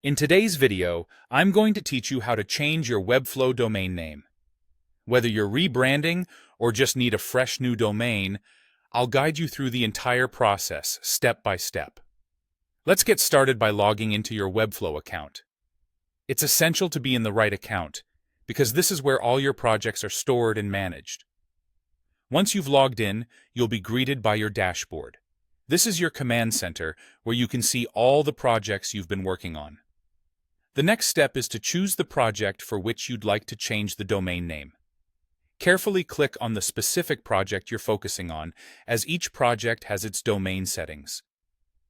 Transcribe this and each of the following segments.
In today's video, I'm going to teach you how to change your Webflow domain name. Whether you're rebranding or just need a fresh new domain, I'll guide you through the entire process, step by step. Let's get started by logging into your Webflow account. It's essential to be in the right account, because this is where all your projects are stored and managed. Once you've logged in, you'll be greeted by your dashboard. This is your command center, where you can see all the projects you've been working on. The next step is to choose the project for which you'd like to change the domain name. Carefully click on the specific project you're focusing on, as each project has its domain settings.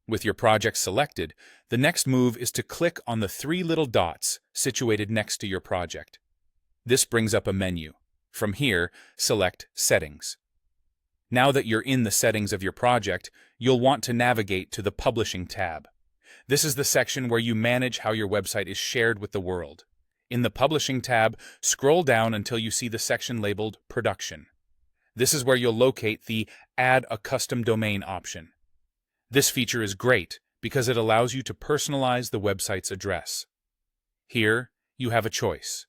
With your project selected, the next move is to click on the three little dots situated next to your project. This brings up a menu. From here, select Settings. Now that you're in the settings of your project, you'll want to navigate to the Publishing tab. This is the section where you manage how your website is shared with the world. In the Publishing tab, scroll down until you see the section labeled Production. This is where you'll locate the Add a Custom Domain option. This feature is great because it allows you to personalize the website's address. Here, you have a choice.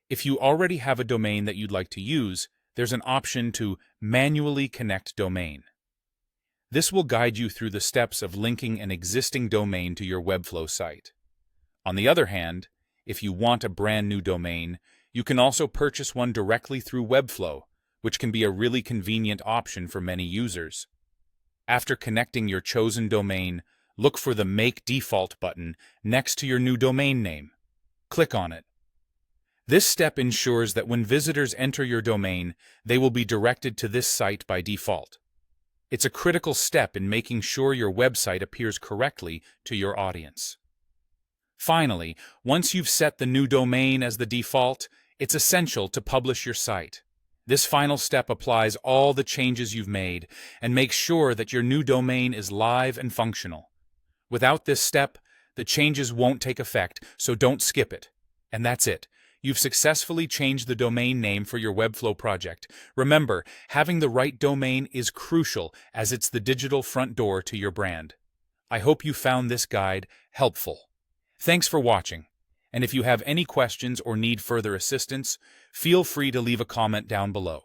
If you already have a domain that you'd like to use, there's an option to manually connect domain. This will guide you through the steps of linking an existing domain to your Webflow site. On the other hand, if you want a brand new domain, you can also purchase one directly through Webflow, which can be a really convenient option for many users. After connecting your chosen domain, look for the Make Default button next to your new domain name. Click on it. This step ensures that when visitors enter your domain, they will be directed to this site by default. It's a critical step in making sure your website appears correctly to your audience. Finally, once you've set the new domain as the default, it's essential to publish your site. This final step applies all the changes you've made and makes sure that your new domain is live and functional. Without this step, the changes won't take effect, so don't skip it. And that's it. You've successfully changed the domain name for your Webflow project. Remember, having the right domain is crucial as it's the digital front door to your brand. I hope you found this guide helpful. Thanks for watching. And if you have any questions or need further assistance, feel free to leave a comment down below.